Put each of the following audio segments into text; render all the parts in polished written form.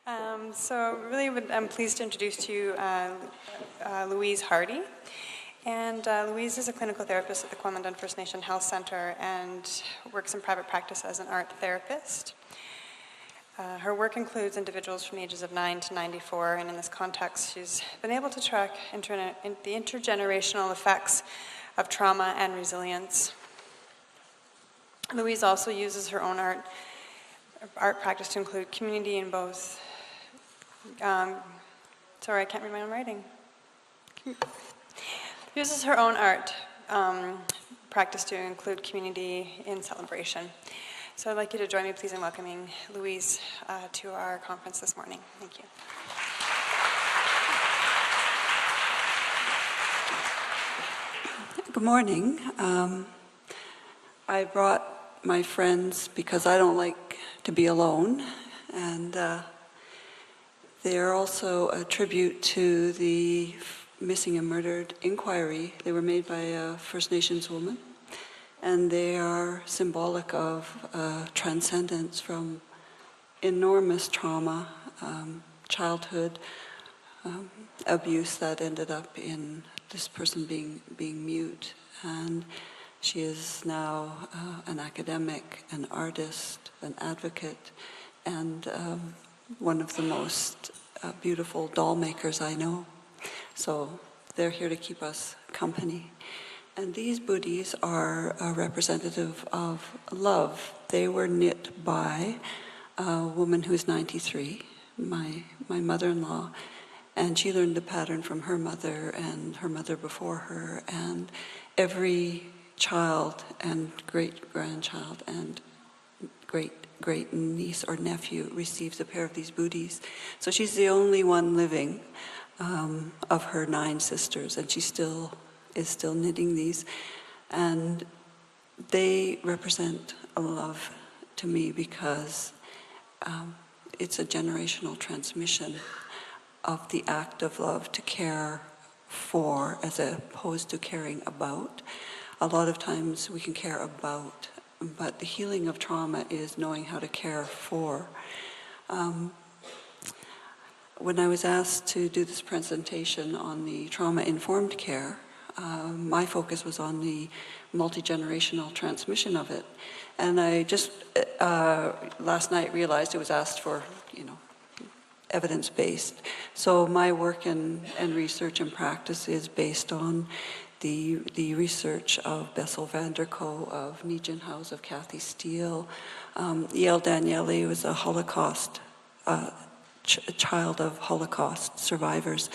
I'm pleased to introduce to you Louise Hardy. And Louise is a clinical therapist at the Kwanlin First Nation Health Centre and works in private practice as an art therapist. Her work includes individuals from the ages of 9 to 94, and in this context, she's been able to track the intergenerational effects of trauma and resilience. Louise also uses her own art practice to include community in both. Sorry, I can't read my own writing. Uses her own art practice to include community in celebration. So I'd like you to join me, please, in welcoming Louise to our conference this morning. Thank you. Good morning. I brought my friends because I don't like to be alone, and they are also a tribute to the missing and murdered inquiry. They were made by a First Nations woman, and they are symbolic of transcendence from enormous trauma, childhood abuse that ended up in this person being mute. And she is now an academic, an artist, an advocate, and one of the most beautiful doll makers I know. So they're here to keep us company. And these booties are a representative of love. They were knit by a woman who's 93, my mother-in-law, and she learned the pattern from her mother and her mother before her, and every child and great-grandchild and great niece or nephew receives a pair of these booties. So she's the only one living of her 9 sisters, and she is still knitting these. And they represent a love to me because it's a generational transmission of the act of love to care for as opposed to caring about. A lot of times we can care about, but the healing of trauma is knowing how to care for. When I was asked to do this presentation on the trauma-informed care, my focus was on the multi-generational transmission of it. And I just last night realized it was asked for, evidence-based. So my work and research and practice is based on the research of Bessel van der Kolk, of Nijin House, of Kathy Steele. Yael Daniele was a Holocaust, child of Holocaust survivors,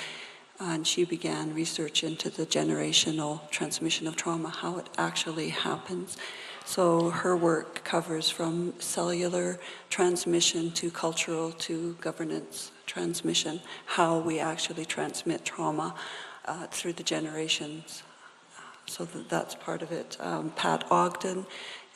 and she began research into the generational transmission of trauma, how it actually happens. So her work covers from cellular transmission to cultural to governance transmission, how we actually transmit trauma through the generations. So that's part of it. Pat Ogden,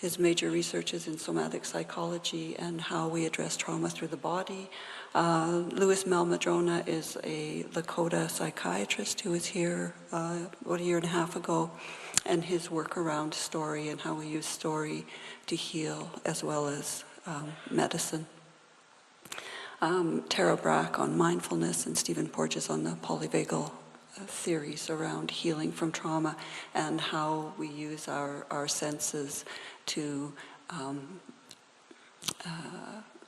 his major research is in somatic psychology and how we address trauma through the body. Louis Malmadrona is a Lakota psychiatrist who was here about a year and a half ago, and his work around story and how we use story to heal as well as medicine. Tara Brack on mindfulness, and Stephen Porges on the polyvagal theories around healing from trauma and how we use our senses to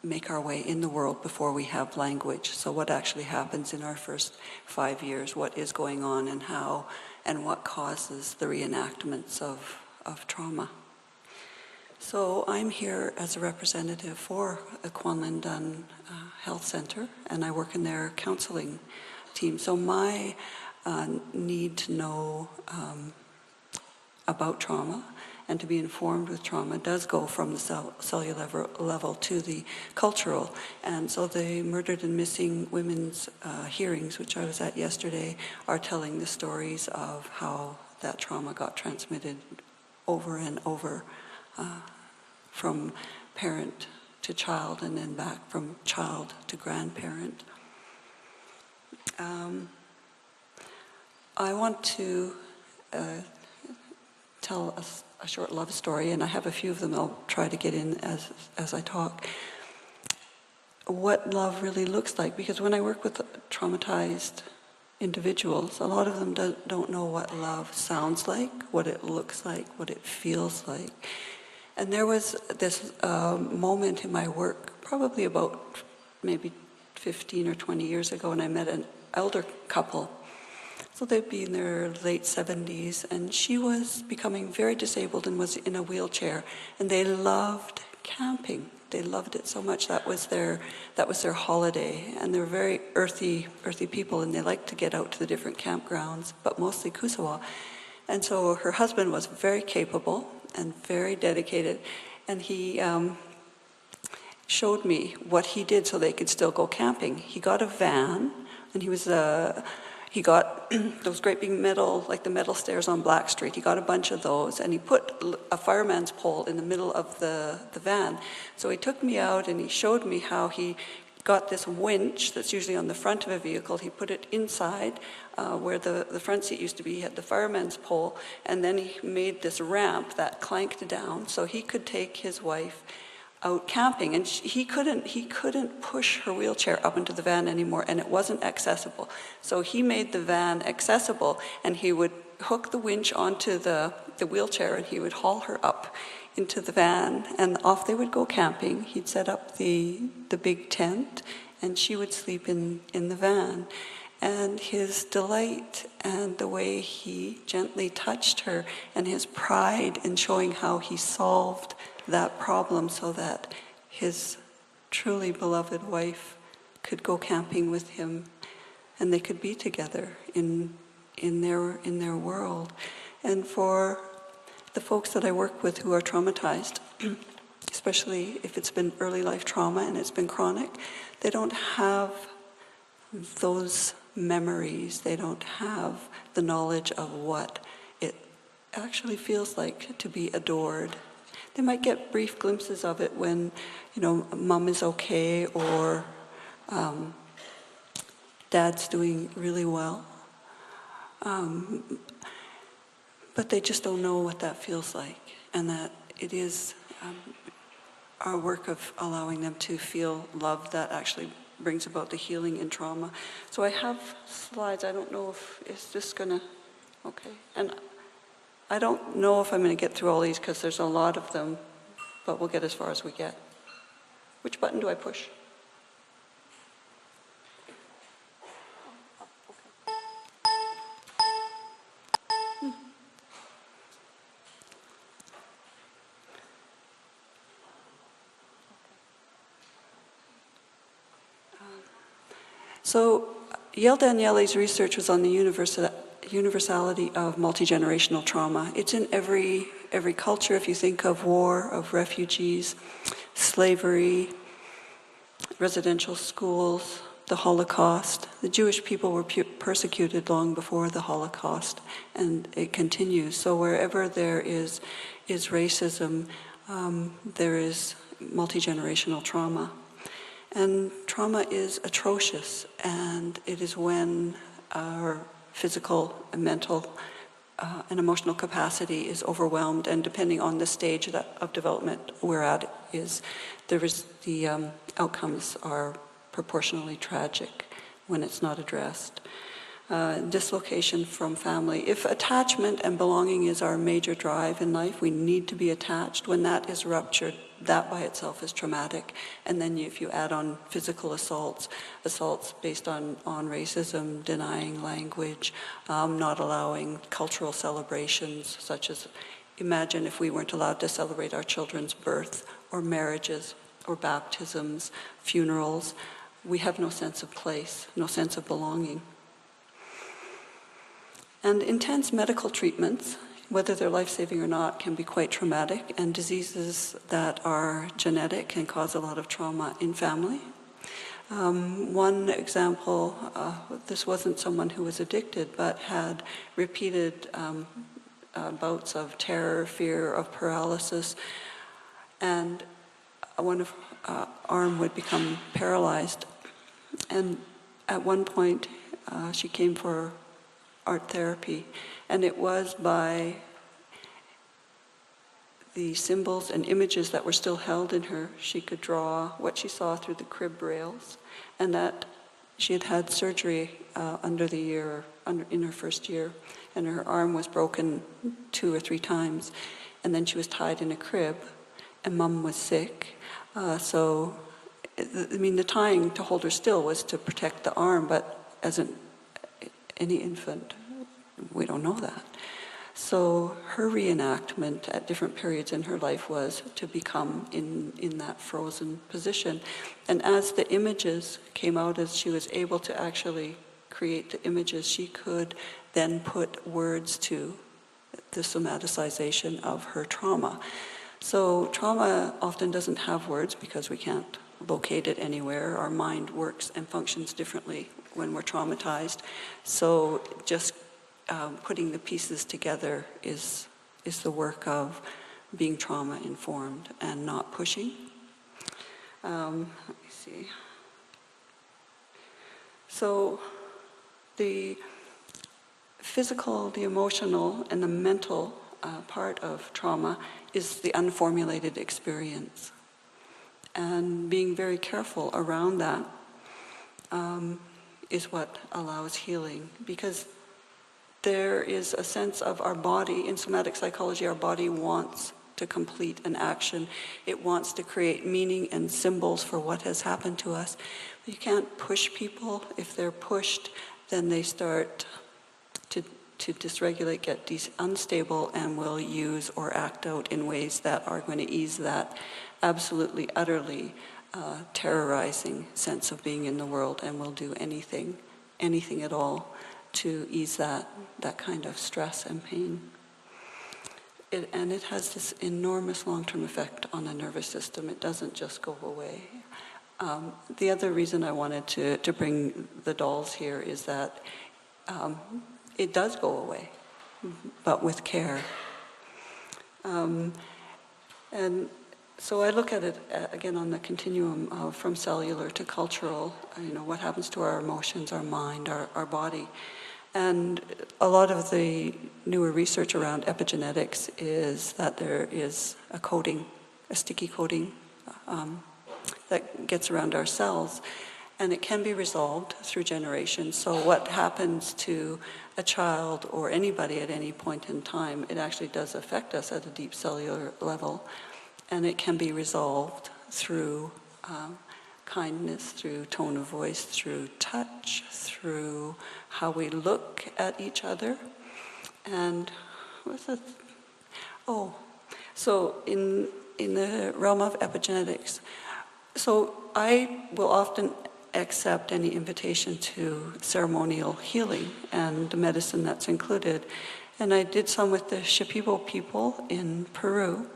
make our way in the world before we have language. So what actually happens in our first 5 years, what is going on and how, and what causes the reenactments of trauma. So I'm here as a representative for the Kwanlin Health Centre, and I work in their counseling team. So my need to know about trauma and to be informed with trauma does go from the cellular level to the cultural. And so the Murdered and Missing Women's hearings, which I was at yesterday, are telling the stories of how that trauma got transmitted over and over from parent to child and then back from child to grandparent. I want to tell a short love story, and I have a few of them I'll try to get in as I talk. what love really looks like. Because when I work with traumatized individuals, a lot of them don't know what love sounds like, what it looks like, what it feels like. And there was this moment in my work, probably about maybe 15 or 20 years ago, and I met an elder couple. So they'd be in their late 70s, and she was becoming very disabled and was in a wheelchair. And they loved camping. They loved it so much. That was their holiday. And they were very earthy people, and they liked to get out to the different campgrounds, but mostly Kusawa. And so her husband was very capable and very dedicated, and he showed me what he did so they could still go camping. He got a van, and he got those great big metal, like the metal stairs on Black Street. He got a bunch of those, and he put a fireman's pole in the middle of the van. So he took me out, and he showed me how he got this winch that's usually on the front of a vehicle. He put it inside where the front seat used to be. He had the fireman's pole, and then he made this ramp that clanked down so he could take his wife out camping. And he couldn't push her wheelchair up into the van anymore, and it wasn't accessible. So he made the van accessible, and he would hook the winch onto the wheelchair, and he would haul her up into the van, and off they would go camping. He'd set up the big tent, and she would sleep in the van. And his delight and the way he gently touched her, and his pride in showing how he solved that problem so that his truly beloved wife could go camping with him, and they could be together in their world. And for the folks that I work with who are traumatized, especially if it's been early life trauma and it's been chronic, they don't have those memories. They don't have the knowledge of what it actually feels like to be adored. They might get brief glimpses of it when, mom is okay, or dad's doing really well. But they just don't know what that feels like, and that it is our work of allowing them to feel love that actually brings about the healing in trauma. So I have slides. I don't know if it's just gonna, okay. And I don't know if I'm gonna get through all these because there's a lot of them, but we'll get as far as we get. Which button do I push? So Yale Daniele's research was on the universality of multi-generational trauma. It's in every culture. If you think of war, of refugees, slavery, residential schools, the Holocaust. The Jewish people were persecuted long before the Holocaust, and it continues. So wherever there is racism, there is multi-generational trauma. And trauma is atrocious, and it is when our physical and mental and emotional capacity is overwhelmed, and depending on the stage of development we're at, the outcomes are proportionally tragic when it's not addressed. Dislocation from family. If attachment and belonging is our major drive in life, we need to be attached. When that is ruptured, that by itself is traumatic. And then if you add on physical assaults based on racism, denying language, not allowing cultural celebrations, such as, imagine if we weren't allowed to celebrate our children's birth, or marriages, or baptisms, funerals. We have no sense of place, no sense of belonging. And intense medical treatments, whether they're life-saving or not, can be quite traumatic, and diseases that are genetic can cause a lot of trauma in family. One example, this wasn't someone who was addicted, but had repeated bouts of terror, fear of paralysis, and one arm would become paralyzed. And at one point, she came for art therapy, and it was by the symbols and images that were still held in her. She could draw what she saw through the crib rails, and that she had had surgery in her first year, and her arm was broken 2 or 3 times, and then she was tied in a crib, and Mum was sick. The tying to hold her still was to protect the arm, but as any infant, we don't know that. So her reenactment at different periods in her life was to become in that frozen position. And as the images came out, as she was able to actually create the images, she could then put words to the somaticization of her trauma. So trauma often doesn't have words because we can't locate it anywhere. Our mind works and functions differently when we're traumatized. So just putting the pieces together is the work of being trauma-informed and not pushing. Let me see. So the physical, the emotional, and the mental part of trauma is the unformulated experience. And being very careful around that is what allows healing, because there is a sense of our body, in somatic psychology, our body wants to complete an action. It wants to create meaning and symbols for what has happened to us. You can't push people. If they're pushed, then they start to dysregulate, get unstable, and will use or act out in ways that are going to ease that absolutely, utterly terrorizing sense of being in the world, and will do anything at all to ease that kind of stress and pain. And it has this enormous long-term effect on the nervous system. It doesn't just go away. The other reason I wanted to bring the dolls here is that it does go away, but with care. And so I look at it again on the continuum of from cellular to cultural, what happens to our emotions, our mind, our body. And a lot of the newer research around epigenetics is that there is a coating, a sticky coating that gets around our cells, and it can be resolved through generations. So what happens to a child or anybody at any point in time, it actually does affect us at a deep cellular level, and it can be resolved through kindness, through tone of voice, through touch, through how we look at each other. And what's that? So in the realm of epigenetics, so I will often accept any invitation to ceremonial healing and the medicine that's included. And I did some with the Shipibo people in Peru,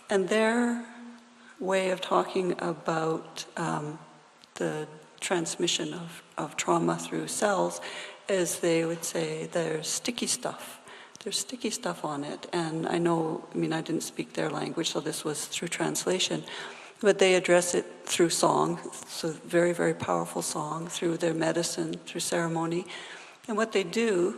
and their way of talking about the transmission of trauma through cells is they would say there's sticky stuff. There's sticky stuff on it. And I didn't speak their language, so this was through translation. But they address it through song, so very, very powerful song, through their medicine, through ceremony. And what they do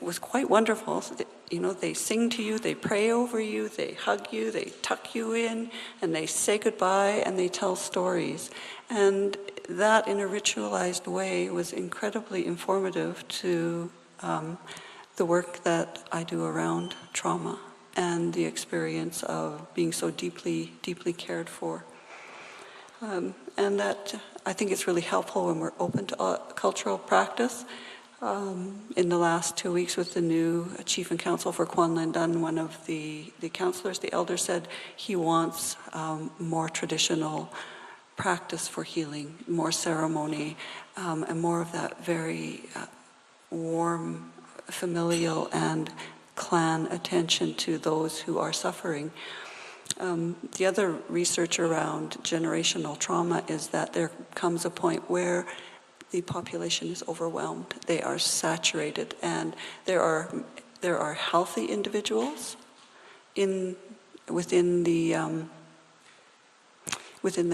was quite wonderful. They sing to you, they pray over you, they hug you, they tuck you in, and they say goodbye, and they tell stories. And that, in a ritualized way, was incredibly informative to the work that I do around trauma and the experience of being so deeply, deeply cared for. And that, I think it's really helpful when we're open to cultural practice. In the last 2 weeks with the new chief and counsel for Kwanlin, one of the counselors, the elder, said he wants more traditional practice for healing, more ceremony, and more of that very warm, familial and clan attention to those who are suffering. The other research around generational trauma is that there comes a point where the population is overwhelmed. They are saturated, and there are healthy individuals within the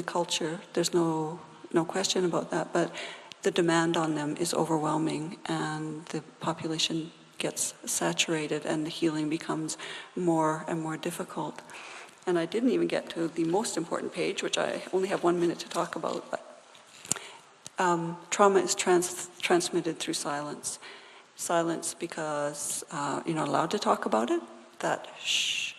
culture. There's no question about that. But the demand on them is overwhelming, and the population gets saturated and the healing becomes more and more difficult. And I didn't even get to the most important page, which I only have 1 minute to talk about, but trauma is transmitted through silence. Silence because you're not allowed to talk about it, that shh,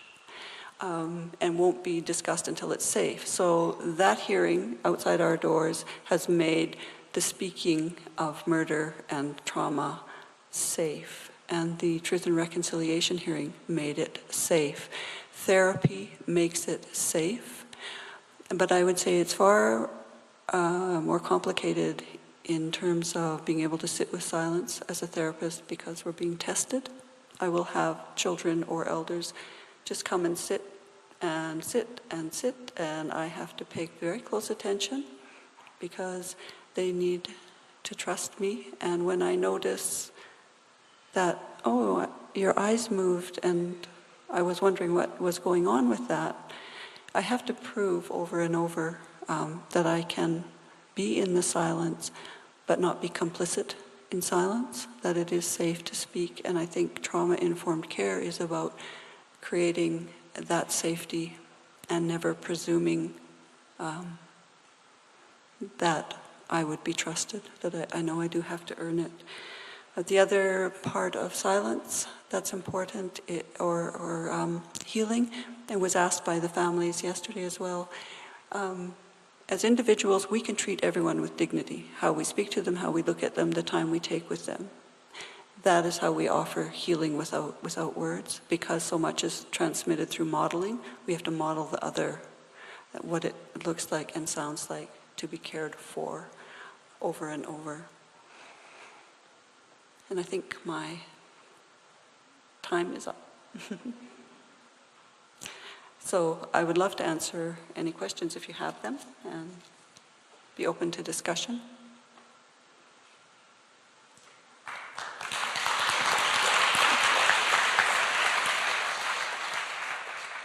and won't be discussed until it's safe. So that hearing outside our doors has made the speaking of murder and trauma safe, and the Truth and Reconciliation hearing made it safe. Therapy makes it safe, but I would say it's far more complicated in terms of being able to sit with silence as a therapist because we're being tested. I will have children or elders just come and sit and sit and sit, and I have to pay very close attention because they need to trust me. And when I notice that, oh, your eyes moved and I was wondering what was going on with that, I have to prove over and over that I can be in the silence but not be complicit in silence, that it is safe to speak. And I think trauma-informed care is about creating that safety and never presuming that I would be trusted, that I know I do have to earn it. The other part of silence that's important, or healing, and was asked by the families yesterday as well. As individuals, we can treat everyone with dignity. How we speak to them, how we look at them, the time we take with them. That is how we offer healing without words, because so much is transmitted through modeling. We have to model the other, what it looks like and sounds like to be cared for over and over. And I think my time is up. So I would love to answer any questions if you have them and be open to discussion.